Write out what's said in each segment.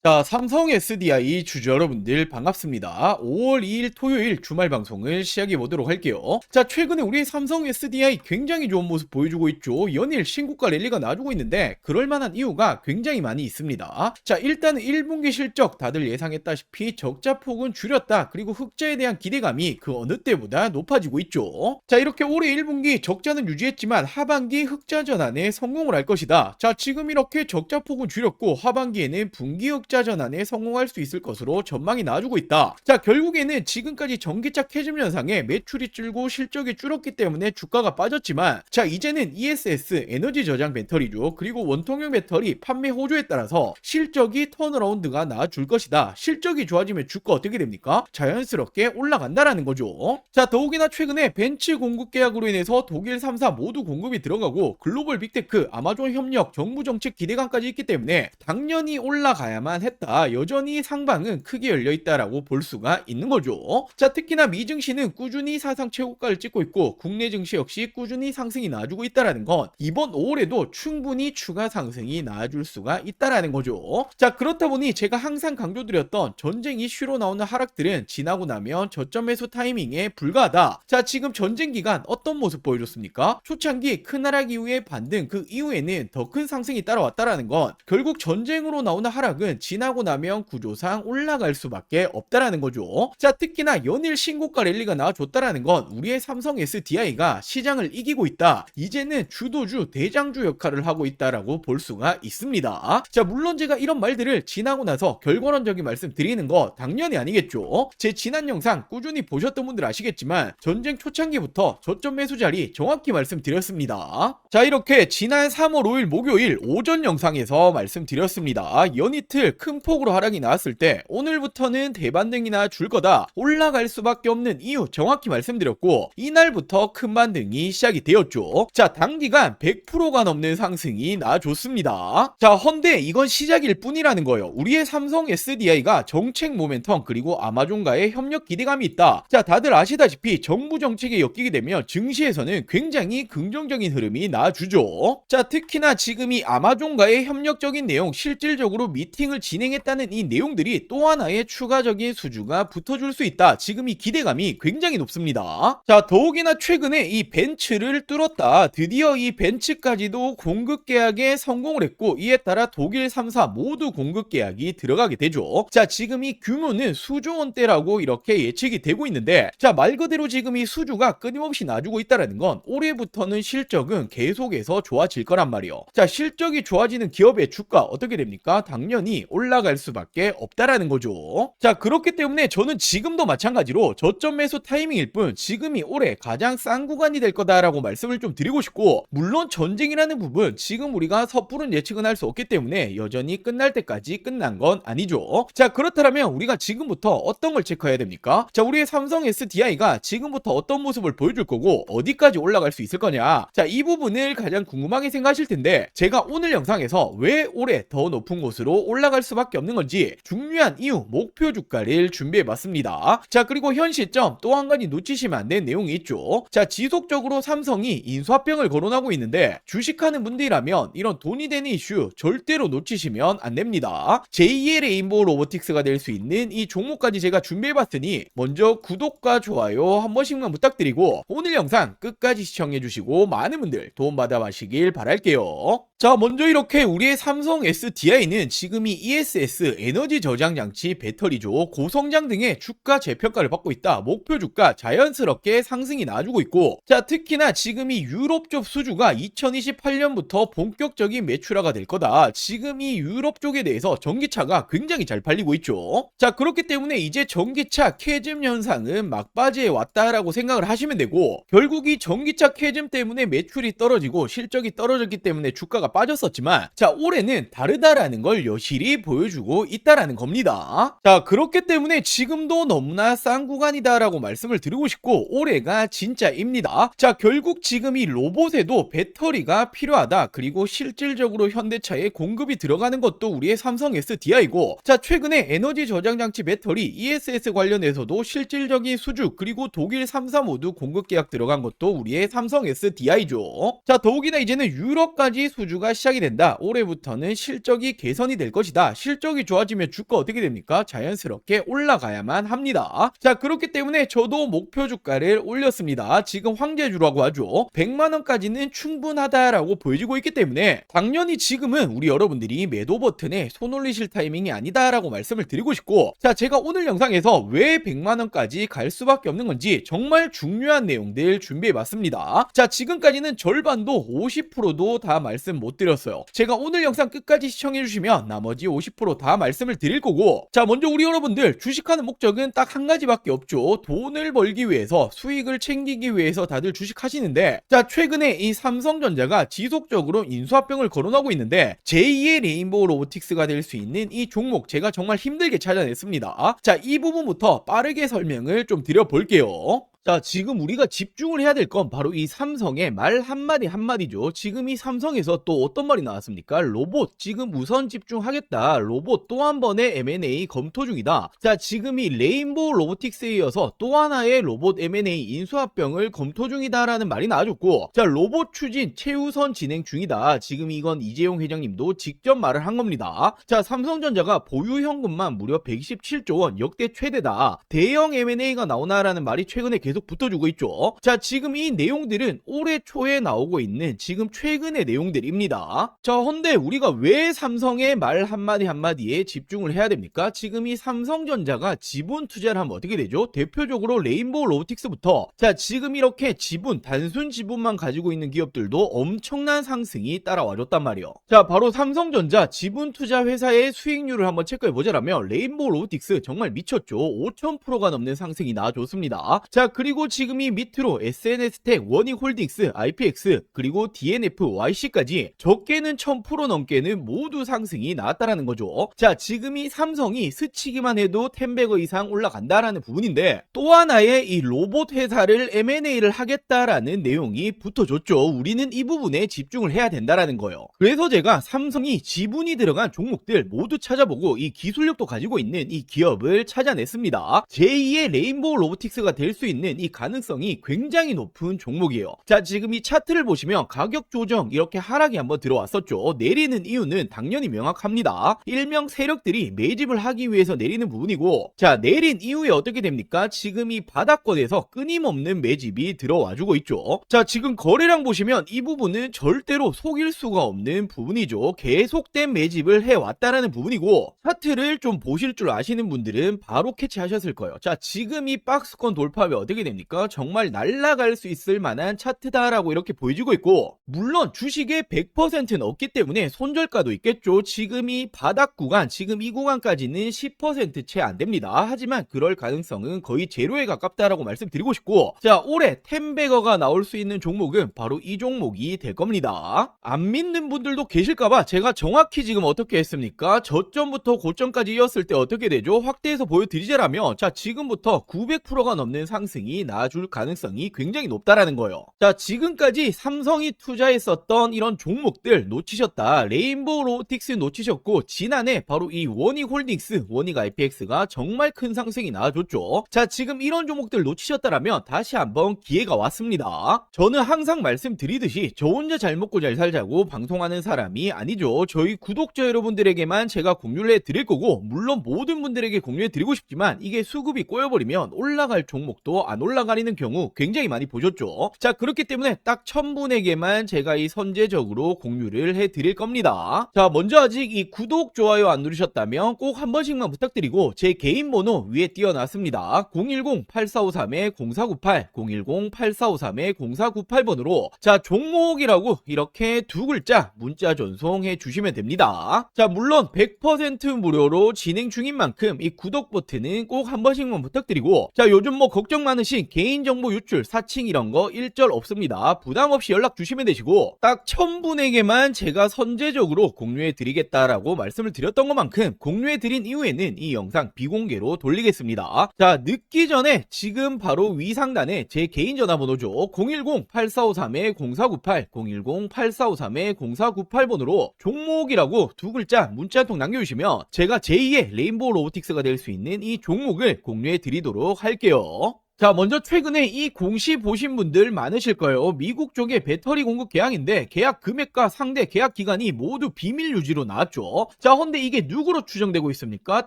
자, 삼성 SDI 주주 여러분들 반갑습니다. 5월 2일 토요일 주말 방송을 시작해 보도록 할게요. 자, 최근에 우리 삼성 SDI 굉장히 좋은 모습 보여주고 있죠. 연일 신고가 랠리가 나주고 있는데 그럴 만한 이유가 굉장히 많이 있습니다. 자, 일단은 1분기 실적 다들 예상했다시피 적자 폭은 줄였다. 그리고 흑자에 대한 기대감이 그 어느 때보다 높아지고 있죠. 자, 이렇게 올해 1분기 적자는 유지했지만 하반기 흑자 전환에 성공을 할 것이다. 자, 지금 이렇게 적자 폭은 줄였고 하반기에는 분기 흑자 전환에 성공할 수 있을 것으로 전망이 나와주고 있다. 자, 결국에는 지금까지 전기차 캐즘 현상에 매출이 줄고 실적이 줄었기 때문에 주가가 빠졌지만, 자, 이제는 ESS 에너지 저장 배터리죠. 그리고 원통형 배터리 판매 호조에 따라서 실적이 턴어라운드가 나와줄 것이다. 실적이 좋아지면 주가 어떻게 됩니까? 자연스럽게 올라간다라는 거죠. 자, 더욱이나 최근에 벤츠 공급 계약으로 인해서 독일 3사 모두 공급이 들어가고 글로벌 빅테크 아마존 협력 정부 정책 기대감까지 있기 때문에 당연히 올라가야만 했다. 여전히 상방은 크게 열려있다라고 볼 수가 있는 거죠. 자, 특히나 미 증시는 꾸준히 사상 최고가를 찍고 있고 국내 증시 역시 꾸준히 상승이 나와주고 있다라는 건 이번 5월에도 충분히 추가 상승이 나와줄 수가 있다라는 거죠. 자, 그렇다 보니 제가 항상 강조드렸던 전쟁 이슈로 나오는 하락들은 지나고 나면 저점 매수 타이밍에 불과하다. 자, 지금 전쟁 기간 어떤 모습 보여줬습니까? 초창기 큰 하락 이후의 반등, 그 이후에는 더 큰 상승이 따라왔다라는 건 결국 전쟁으로 나오는 하락은 지나고 나면 구조상 올라갈 수밖에 없다라는 거죠. 자, 특히나 연일 신고가 랠리가 나와줬다라는 건 우리의 삼성 SDI가 시장을 이기고 있다. 이제는 주도주, 대장주 역할을 하고 있다라고 볼 수가 있습니다. 자, 물론 제가 이런 말들을 지나고 나서 결과론적인 말씀 드리는 거 당연히 아니겠죠. 제 지난 영상 꾸준히 보셨던 분들 아시겠지만 전쟁 초창기부터 저점 매수 자리 정확히 말씀드렸습니다. 자, 이렇게 지난 3월 5일 목요일 오전 영상에서 말씀드렸습니다. 연이틀 큰 폭으로 하락이 나왔을 때 오늘부터는 대반등이나 줄 거다, 올라갈 수밖에 없는 이유 정확히 말씀드렸고 이날부터 큰 반등이 시작이 되었죠. 자, 단기간 100%가 넘는 상승이 나와줬습니다. 자, 헌데 이건 시작일 뿐이라는 거예요. 우리의 삼성 SDI가 정책 모멘텀 그리고 아마존과의 협력 기대감이 있다. 자, 다들 아시다시피 정부 정책에 엮이게 되면 증시에서는 굉장히 긍정적인 흐름이 나와주죠. 자, 특히나 지금 이 아마존과의 협력적인 내용, 실질적으로 미팅을 진행했다는 이 내용들이 또 하나의 추가적인 수주가 붙어줄 수 있다. 지금 이 기대감이 굉장히 높습니다. 자, 더욱이나 최근에 이 벤츠를 뚫었다. 드디어 이 벤츠까지도 공급 계약에 성공을 했고 이에 따라 독일 3사 모두 공급 계약이 들어가게 되죠. 자, 지금 이 규모는 수조 원대라고 이렇게 예측이 되고 있는데, 자, 말 그대로 지금 이 수주가 끊임없이 나주고 있다는 건 올해부터는 실적은 계속해서 좋아질 거란 말이에요. 자, 실적이 좋아지는 기업의 주가 어떻게 됩니까? 당연히 올라갈 수밖에 없다라는 거죠. 자, 그렇기 때문에 저는 지금도 마찬가지로 저점 매수 타이밍일 뿐 지금이 올해 가장 싼 구간이 될 거다라고 말씀을 좀 드리고 싶고, 물론 전쟁이라는 부분 지금 우리가 섣부른 예측은 할 수 없기 때문에 여전히 끝날 때까지 끝난 건 아니죠. 자, 그렇다면 우리가 지금부터 어떤 걸 체크해야 됩니까? 자, 우리의 삼성 SDI가 지금부터 어떤 모습을 보여줄 거고 어디까지 올라갈 수 있을 거냐? 자, 이 부분을 가장 궁금하게 생각하실 텐데 제가 오늘 영상에서 왜 올해 더 높은 곳으로 올라갈 수밖에 없는 건지 중요한 이유, 목표 주가를 준비해 봤습니다. 자, 그리고 현 시점 또 한 가지 놓치시면 안 되는 내용이 있죠. 자, 지속적으로 삼성이 인수합병을 거론하고 있는데 주식하는 분들이라면 이런 돈이 되는 이슈 절대로 놓치시면 안 됩니다. 제2의 레인보우 로보틱스가 될 수 있는 이 종목까지 제가 준비해 봤으니 먼저 구독과 좋아요 한 번씩만 부탁드리고 오늘 영상 끝까지 시청해 주시고 많은 분들 도움받아 가시길 바랄게요. 자, 먼저 이렇게 우리의 삼성 SDI는 지금 이 ESS 에너지 저장 장치 배터리죠. 고성장 등의 주가 재평가를 받고 있다. 목표 주가 자연스럽게 상승이 나와주고 있고, 자, 특히나 지금 이 유럽 쪽 수주가 2028년부터 본격적인 매출화가 될 거다. 지금 이 유럽 쪽에 대해서 전기차가 굉장히 잘 팔리고 있죠. 자, 그렇기 때문에 이제 전기차 캐즘 현상은 막바지에 왔다라고 생각을 하시면 되고, 결국 이 전기차 캐즘 때문에 매출이 떨어지고 실적이 떨어졌기 때문에 주가가 빠졌었지만, 자, 올해는 다르다라는 걸 여실히 보여주고 있다라는 겁니다. 자, 그렇기 때문에 지금도 너무나 싼 구간이다라고 말씀을 드리고 싶고 올해가 진짜입니다. 자, 결국 지금 이 로봇에도 배터리가 필요하다. 그리고 실질적으로 현대차에 공급이 들어가는 것도 우리의 삼성 SDI고, 자, 최근에 에너지 저장 장치 배터리 ESS 관련해서도 실질적인 수주 그리고 독일 3사 모두 공급 계약 들어간 것도 우리의 삼성 SDI죠. 자, 더욱이나 이제는 유럽까지 수주가 시작이 된다. 올해부터는 실적이 개선이 될 것이다. 실적이 좋아지면 주가 어떻게 됩니까? 자연스럽게 올라가야만 합니다. 자, 그렇기 때문에 저도 목표 주가를 올렸습니다. 지금 황제주라고 하죠. 100만원까지는 충분하다라고 보여지고 있기 때문에 당연히 지금은 우리 여러분들이 매도 버튼에 손 올리실 타이밍이 아니다라고 말씀을 드리고 싶고, 자, 제가 오늘 영상에서 왜 100만원까지 갈 수밖에 없는 건지 정말 중요한 내용들 준비해 봤습니다. 자, 지금까지는 절반도 50%도 다 말씀 못 드렸어요. 제가 오늘 영상 끝까지 시청해 주시면 나머지 50% 다 말씀을 드릴 거고, 자, 먼저 우리 여러분들 주식하는 목적은 딱 한 가지밖에 없죠. 돈을 벌기 위해서, 수익을 챙기기 위해서 다들 주식하시는데, 자, 최근에 이 삼성전자가 지속적으로 인수합병을 거론하고 있는데 제2의 레인보우 로보틱스가 될 수 있는 이 종목 제가 정말 힘들게 찾아냈습니다. 자, 이 부분부터 빠르게 설명을 좀 드려볼게요. 자, 지금 우리가 집중을 해야 될 건 바로 이 삼성의 말 한마디 한마디죠. 지금 이 삼성에서 또 어떤 말이 나왔습니까? 로봇 지금 우선 집중하겠다. 로봇 또 한 번의 M&A 검토 중이다. 자, 지금 이 레인보우 로보틱스에 이어서 또 하나의 로봇 M&A 인수합병을 검토 중이다라는 말이 나와줬고, 자, 로봇 추진 최우선 진행 중이다. 지금 이건 이재용 회장님도 직접 말을 한 겁니다. 자, 삼성전자가 보유 현금만 무려 127조 원, 역대 최대다. 대형 M&A가 나오나라는 말이 최근에 계속 붙어주고 있죠. 자, 지금 이 내용들은 올해 초에 나오고 있는 지금 최근의 내용들입니다. 자, 헌데 우리가 왜 삼성의 말 한마디 한마디에 집중을 해야 됩니까? 지금 이 삼성전자가 지분 투자를 하면 어떻게 되죠? 대표적으로 레인보우 로보틱스부터, 자, 지금 이렇게 지분, 단순 지분만 가지고 있는 기업들도 엄청난 상승이 따라와줬단 말이에요. 자, 바로 삼성전자 지분 투자 회사의 수익률을 한번 체크해 보자라면 레인보우 로보틱스 정말 미쳤죠. 5000%가 넘는 상승이 나와줬습니다. 자, 그리고 지금 이 밑으로 SNS텍, 원익홀딩스, IPX, 그리고 DNF, YC까지 적게는 1000% 넘게는 모두 상승이 나왔다라는 거죠. 자, 지금 이 삼성이 스치기만 해도 10배거 이상 올라간다라는 부분인데, 또 하나의 이 로봇 회사를 M&A를 하겠다라는 내용이 붙어줬죠. 우리는 이 부분에 집중을 해야 된다라는 거예요. 그래서 제가 삼성이 지분이 들어간 종목들 모두 찾아보고 이 기술력도 가지고 있는 이 기업을 찾아냈습니다. 제2의 레인보우 로보틱스가 될 수 있는 이 가능성이 굉장히 높은 종목이에요. 자, 지금 이 차트를 보시면 가격 조정 이렇게 하락이 한번 들어왔었죠. 내리는 이유는 당연히 명확합니다. 일명 세력들이 매집을 하기 위해서 내리는 부분이고, 자, 내린 이후에 어떻게 됩니까? 지금 이 바닥권에서 끊임없는 매집이 들어와주고 있죠. 자, 지금 거래량 보시면 이 부분은 절대로 속일 수가 없는 부분이죠. 계속된 매집을 해왔다라는 부분이고, 차트를 좀 보실 줄 아시는 분들은 바로 캐치하셨을 거예요. 자, 지금 이 박스권 돌파하면 어떻게 됩니까? 정말 날아갈 수 있을 만한 차트다라고 이렇게 보여지고 있고, 물론 주식의 100%는 없기 때문에 손절가도 있겠죠. 지금 이 바닥 구간, 지금 이 구간까지는 10% 채 안 됩니다. 하지만 그럴 가능성은 거의 제로에 가깝다라고 말씀드리고 싶고, 자, 올해 10배거가 나올 수 있는 종목은 바로 이 종목이 될 겁니다. 안 믿는 분들도 계실까봐 제가 정확히 지금 어떻게 했습니까? 저점부터 고점까지 이었을 때 어떻게 되죠? 확대해서 보여드리자라면, 자, 지금부터 900%가 넘는 상승이 나와줄 가능성이 굉장히 높다라는 거예요. 자, 지금까지 삼성이 투자했었던 이런 종목들 놓치셨다. 레인보우 로보틱스 놓치셨고, 지난해 바로 이 원익홀딩스, 원익 IPX가 정말 큰 상승이 나와줬죠. 자, 지금 이런 종목들 놓치셨다라면 다시 한번 기회가 왔습니다. 저는 항상 말씀드리듯이 저 혼자 잘 먹고 잘 살자고 방송하는 사람이 아니죠. 저희 구독자 여러분들에게만 제가 공유를 해드릴 거고, 물론 모든 분들에게 공유해드리고 싶지만 이게 수급이 꼬여버리면 올라갈 종목도 안 올라가리는 경우 굉장히 많이 보셨죠. 자, 그렇기 때문에 딱 1000분에게만 제가 이 선제적으로 공유를 해드릴 겁니다. 자, 먼저 아직 이 구독, 좋아요 안 누르셨다면 꼭 한 번씩만 부탁드리고, 제 개인 번호 위에 띄워놨습니다. 010-8453-0498, 010-8453-0498번으로 자, 종목이라고 이렇게 두 글자 문자 전송해 주시면 됩니다. 자, 물론 100% 무료로 진행 중인 만큼 이 구독 버튼은 꼭 한 번씩만 부탁드리고, 자, 요즘 뭐 걱정 많으신 개인정보 유출, 사칭 이런 거 일절 없습니다. 부담 없이 연락 주시면 되시고, 딱 1000분에게만 제가 선제적으로 공유해 드리겠다라고 말씀을 드렸던 것만큼 공유해 드린 이후에는 이 영상 비공개로 돌리겠습니다. 자, 늦기 전에 지금 바로 위 상단에 제 개인 전화번호죠. 010-8453-0498, 010-8453-0498번으로 종목이라고 두 글자 문자 한 통 남겨주시면 제가 제2의 레인보우 로보틱스가 될 수 있는 이 종목을 공유해 드리도록 할게요. 자, 먼저 최근에 이 공시 보신 분들 많으실 거예요. 미국 쪽의 배터리 공급 계약인데 계약 금액과 상대 계약 기간이 모두 비밀 유지로 나왔죠. 자, 근데 이게 누구로 추정되고 있습니까?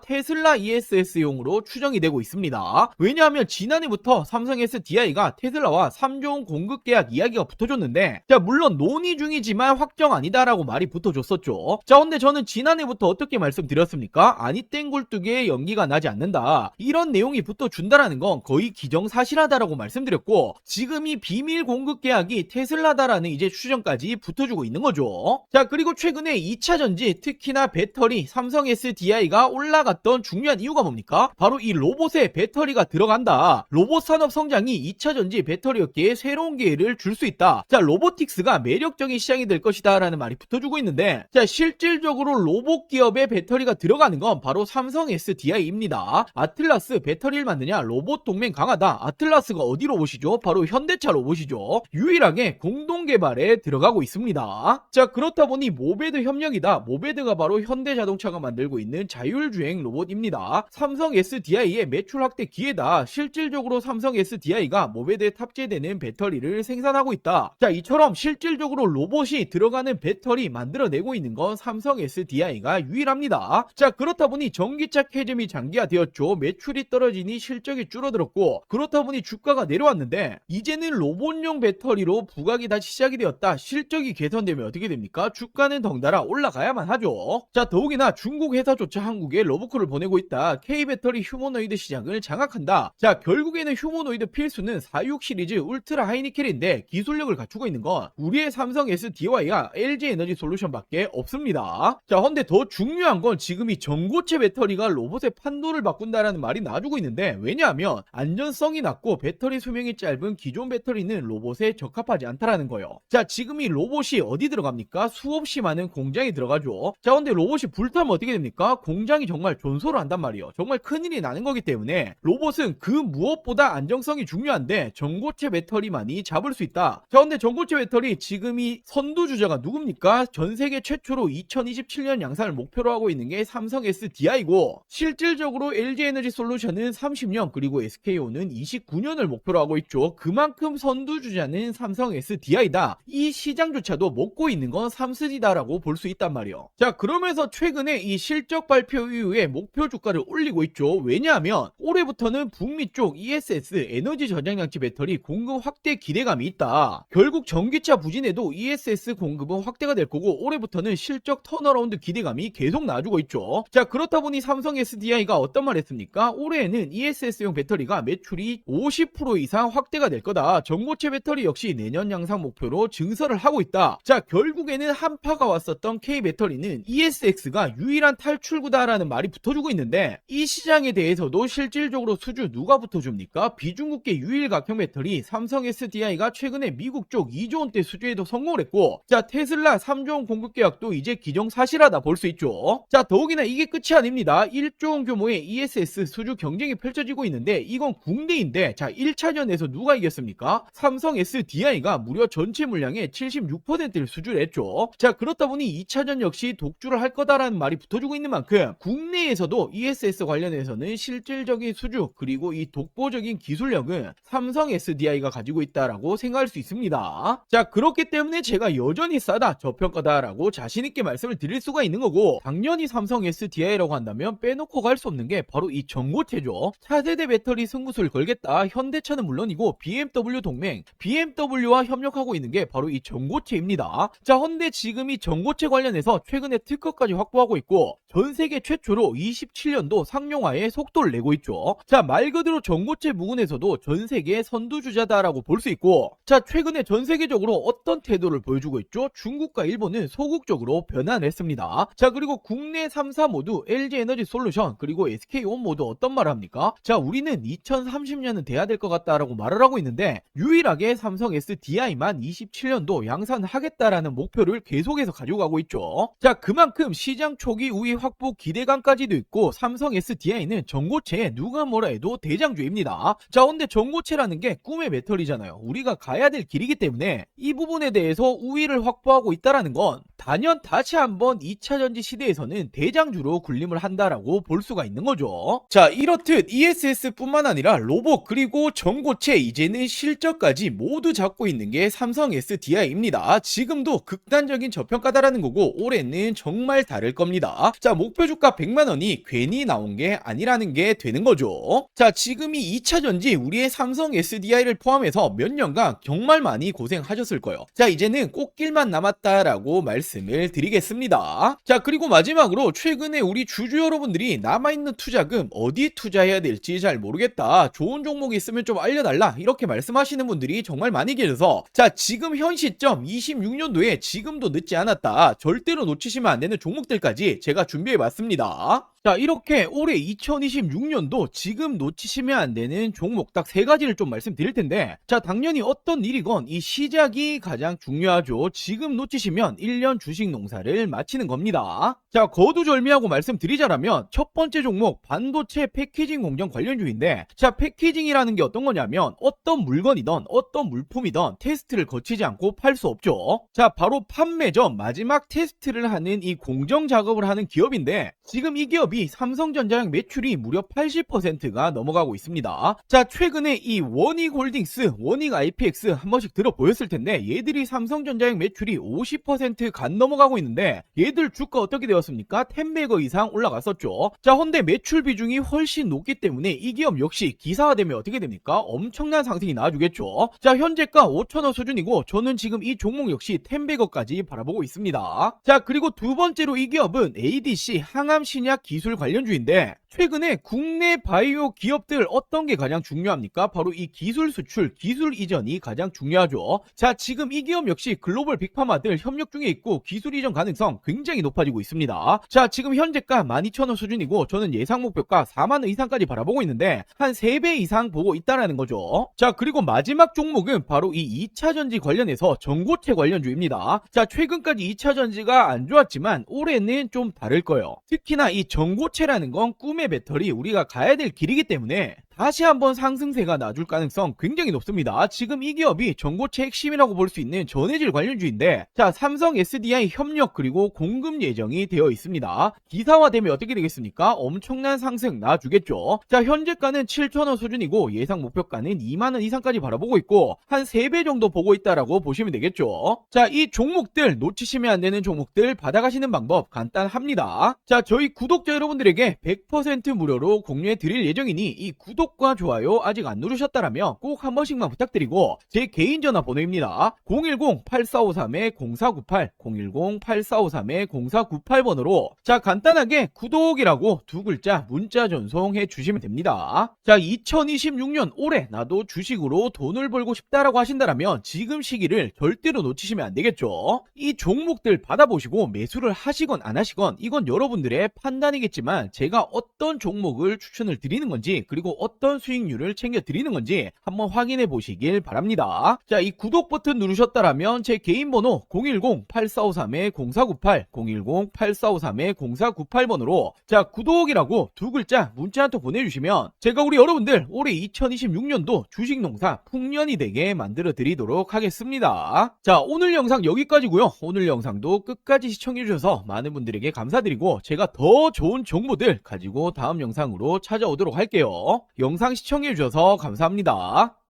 테슬라 ESS용으로 추정이 되고 있습니다. 왜냐하면 지난해부터 삼성 SDI가 테슬라와 3조 원 공급 계약 이야기가 붙어줬는데, 자, 물론 논의 중이지만 확정 아니다라고 말이 붙어줬었죠. 자, 근데 저는 지난해부터 어떻게 말씀드렸습니까? 아니 땡굴뚝에 연기가 나지 않는다, 이런 내용이 붙어준다라는 건 거의 기정사실하다라고 말씀드렸고, 지금 이 비밀 공급 계약이 테슬라다라는 이제 추정까지 붙어주고 있는 거죠. 자, 그리고 최근에 2차 전지, 특히나 배터리, 삼성 SDI가 올라갔던 중요한 이유가 뭡니까? 바로 이 로봇에 배터리가 들어간다. 로봇 산업 성장이 2차 전지 배터리 업계에 새로운 기회를 줄 수 있다. 자, 로보틱스가 매력적인 시장이 될 것이다 라는 말이 붙어주고 있는데, 자, 실질적으로 로봇 기업에 배터리가 들어가는 건 바로 삼성 SDI입니다. 아틀라스 배터리를 만드냐, 로봇 동맹 강하다. 아틀라스가 어디 로봇이죠? 바로 현대차 로봇이죠. 유일하게 공동 개발에 들어가고 있습니다. 자, 그렇다 보니 모베드 협력이다. 모베드가 바로 현대자동차가 만들고 있는 자율주행 로봇입니다. 삼성 SDI의 매출 확대 기회다. 실질적으로 삼성 SDI가 모베드에 탑재되는 배터리를 생산하고 있다. 자, 이처럼 실질적으로 로봇이 들어가는 배터리 만들어내고 있는 건 삼성 SDI가 유일합니다. 자, 그렇다 보니 전기차 캐즘이 장기화되었죠. 매출이 떨어지니 실적이 줄어들었고, 그렇다 보니 주가가 내려왔는데, 이제는 로봇용 배터리로 부각이 다시 시작이 되었다. 실적이 개선되면 어떻게 됩니까? 주가는 덩달아 올라가야만 하죠. 자, 더욱이나 중국 회사조차 한국에 러브콜을 보내고 있다. K배터리 휴머노이드 시장을 장악한다. 자, 결국에는 휴머노이드 필수는 46 시리즈 울트라 하이니켈인데, 기술력을 갖추고 있는 건 우리의 삼성 SDI와 LG에너지 솔루션밖에 없습니다. 자, 근데 더 중요한 건 지금 이 전고체 배터리가 로봇의 판도를 바꾼다라는 말이 나와주고 있는데, 왜냐하면 안전성이 낮고 배터리 수명이 짧은 기존 배터리는 로봇에 적합하지 않다라는 거예요. 자, 지금 이 로봇이 어디 들어갑니까? 수없이 많은 공장에 들어가죠. 자, 근데 로봇이 불타면 어떻게 됩니까? 공장이 정말 존소를 한단 말이에요. 정말 큰일이 나는 거기 때문에 로봇은 그 무엇보다 안정성이 중요한데 전고체 배터리만이 잡을 수 있다. 자, 근데 전고체 배터리 지금 이 선두주자가 누굽니까? 전 세계 최초로 2027년 양산을 목표로 하고 있는 게 삼성 SDI고, 실질적으로 LG에너지 솔루션은 30년, 그리고 SK온은 29년을 목표로 하고 있죠. 그만큼 선두주자는 삼성 SDI다. 이 시장조차도 먹고 있는 건 삼스디다라고 볼 수 있단 말이에요. 자, 그러면서 최근에 이 실적 발표 이후에 목표 주가를 올리고 있죠. 왜냐하면 올해부터는 북미 쪽 ESS 에너지 저장장치 배터리 공급 확대 기대감이 있다. 결국 전기차 부진에도 ESS 공급은 확대가 될 거고, 올해부터는 실적 턴어라운드 기대감이 계속 나와주고 있죠. 자, 그렇다 보니 삼성 SDI가 어떤 말 했습니까? 올해에는 ESS용 배터리가 매출이 50% 이상 확대가 될 거다. 전고체 배터리 역시 내년 양상 목표로 증설을 하고 있다. 자, 결국에는 한파가 왔었던 K배터리는 ESX가 유일한 탈출구다라는 말이 붙어주고 있는데, 이 시장에 대해서도 실질적으로 수주 누가 붙어줍니까? 비중국계 유일 각형 배터리 삼성 SDI가 최근에 미국 쪽 2조 원대 수주에도 성공을 했고, 자, 테슬라 3조 원 공급 계약도 이제 기정사실하다 볼 수 있죠. 자, 더욱이나 이게 끝이 아닙니다. 1조 원 규모의 ESS 수주 경쟁이 펼쳐지고 있는데, 이건 국내인데, 자, 1차전에서 누가 이겼습니까? 삼성 SDI가 무려 전체 물량의 76%를 수주를 했죠. 자, 그렇다 보니 2차전 역시 독주를 할 거다라는 말이 붙어주고 있는 만큼 국내에서도 ESS 관련해서는 실질적인 수주, 그리고 이 독보적인 기술력은 삼성 SDI가 가지고 있다라고 생각할 수 있습니다. 자, 그렇기 때문에 제가 여전히 싸다, 저평가다라고 자신있게 말씀을 드릴 수가 있는 거고, 당연히 삼성 SDI라고 한다면 빼놓고 갈 수 없는 게 바로 이 전고체죠. 차세대 배터리 승부수를 걸겠다. 현대차는 물론이고 BMW 동맹, BMW와 협력하고 있는 게 바로 이 전고체입니다. 자, 헌데 지금 이 전고체 관련해서 최근에 특허까지 확보하고 있고, 전 세계 최초로 27년도 상용화에 속도를 내고 있죠. 자, 말 그대로 전고체 부분에서도 전 세계 선두주자다라고 볼 수 있고, 자, 최근에 전 세계적으로 어떤 태도를 보여주고 있죠? 중국과 일본은 소극적으로 변환을 했습니다. 자, 그리고 국내 3사 모두 LG에너지 솔루션 그리고 SK온 모두 어떤 말을 합니까? 자, 우리는 2030년은 돼야 될 것 같다라고 말을 하고 있는데, 유일하게 삼성 SDI만 27년도 양산하겠다라는 목표를 계속해서 가지고 가고 있죠. 자, 그만큼 시장 초기 우위 확보 기대감까지도 있고, 삼성 SDI는 전고체에 누가 뭐라 해도 대장주입니다. 자, 근데 전고체라는 게 꿈의 배터리잖아요. 우리가 가야 될 길이기 때문에 이 부분에 대해서 우위를 확보하고 있다라는 건 단연 다시 한번 2차 전지 시대에서는 대장주로 군림을 한다라고 볼 수가 있는 거죠. 자, 이렇듯 ESS 뿐만 아니라 로봇 그리고 전고체 이제는 실적까지 모두 잡고 있는 게 삼성 SDI입니다. 지금도 극단적인 저평가다라는 거고 올해는 정말 다를 겁니다. 자, 목표 주가 100만원이 괜히 나온 게 아니라는 게 되는 거죠. 자, 지금이 2차전지 우리의 삼성 SDI를 포함해서 몇 년간 정말 많이 고생하셨을 거예요. 자, 이제는 꽃길만 남았다라고 말씀을 드리겠습니다. 자, 그리고 마지막으로 최근에 우리 주주 여러분들이 남아있는 투자금 어디 투자해야 될지 잘 모르겠다, 좋은 종목이 있으면 좀 알려달라, 이렇게 말씀하시는 분들이 정말 많이 계셔서, 자, 지금 현 시점 26년도에 지금도 늦지 않았다, 절대로 놓치시면 안 되는 종목들까지 제가 준비해 봤습니다. 자, 이렇게 올해 2026년도 지금 놓치시면 안 되는 종목 딱 3가지를 좀 말씀드릴 텐데, 자, 당연히 어떤 일이건 이 시작이 가장 중요하죠. 지금 놓치시면 1년 주식 농사를 마치는 겁니다. 자, 거두절미하고 말씀드리자라면 첫 번째 종목 반도체 패키징 공정 관련주인데, 자, 패키징이라는 게 어떤 거냐면 어떤 물건이든 어떤 물품이든 테스트를 거치지 않고 팔 수 없죠. 자, 바로 판매 전 마지막 테스트를 하는 이 공정 작업을 하는 기업인데, 지금 이 기업이 삼성전자의 매출이 무려 80%가 넘어가고 있습니다. 자, 최근에 이 원익홀딩스, 원익 IPX 한 번씩 들어보였을 텐데, 얘들이 삼성전자의 매출이 50% 간 넘어가고 있는데, 얘들 주가 어떻게 되었습니까? 10배거 이상 올라갔었죠. 자, 헌데 매출 비중이 훨씬 높기 때문에 이 기업 역시 기사화되면 어떻게 됩니까? 엄청난 상승이 나와주겠죠. 자, 현재가 5,000원 수준이고 저는 지금 이 종목 역시 10배거까지 바라보고 있습니다. 자, 그리고 두 번째로 이 기업은 ADC 항암신약 기술 관련주인데, 최근에 국내 바이오 기업들 어떤 게 가장 중요합니까? 바로 이 기술 수출, 기술 이전이 가장 중요하죠. 자, 지금 이 기업 역시 글로벌 빅파마들 협력 중에 있고 기술 이전 가능성 굉장히 높아지고 있습니다. 자, 지금 현재가 12,000원 수준이고 저는 예상 목표가 4만원 이상까지 바라보고 있는데 한 3배 이상 보고 있다라는 거죠. 자, 그리고 마지막 종목은 바로 이 2차전지 관련해서 전고체 관련주입니다. 자, 최근까지 2차전지가 안 좋았지만 올해는 좀 다를 거예요. 특히나 이 전고체라는 건 꿈의 배터리, 우리가 가야 될 길이기 때문에 다시 한번 상승세가 나줄 가능성 굉장히 높습니다. 지금 이 기업이 전고체 핵심이라고 볼 수 있는 전해질 관련주인데, 자, 삼성 SDI 협력 그리고 공급 예정이 되어 있습니다. 기사화되면 어떻게 되겠습니까? 엄청난 상승 나와주겠죠. 자, 현재가는 7,000원 수준이고 예상 목표가는 2만원 이상까지 바라보고 있고 한 3배 정도 보고 있다라고 보시면 되겠죠. 자, 이 종목들 놓치시면 안 되는 종목들 받아가시는 방법 간단합니다. 자, 저희 구독자 여러분들에게 100% 무료로 공유해 드릴 예정이니 이 구독과 좋아요 아직 안 누르셨다라면 꼭 한 번씩만 부탁드리고, 제 개인 전화번호입니다. 010-8453-0498 010-8453-0498번으로 자, 간단하게 구독이라고 두 글자 문자 전송해 주시면 됩니다. 자, 2026년 올해 나도 주식으로 돈을 벌고 싶다라고 하신다라면 지금 시기를 절대로 놓치시면 안 되겠죠. 이 종목들 받아보시고 매수를 하시건 안 하시건 이건 여러분들의 판단이겠지만, 제가 어떤 종목을 추천을 드리는 건지 그리고 어떤 수익률을 챙겨 드리는 건지 한번 확인해 보시길 바랍니다. 자, 이 구독 버튼 누르셨다라면 제 개인 번호 010-8453-0498 010-8453-0498번으로 자, 구독이라고 두 글자 문자 한 통 보내주시면 제가 우리 여러분들 올해 2026년도 주식농사 풍년이 되게 만들어 드리도록 하겠습니다. 자, 오늘 영상 여기까지고요. 오늘 영상도 끝까지 시청해 주셔서 많은 분들에게 감사드리고 제가 더 좋은 정보들 가지고 다음 영상으로 찾아오도록 할게요. 영상 시청해 주셔서 감사합니다.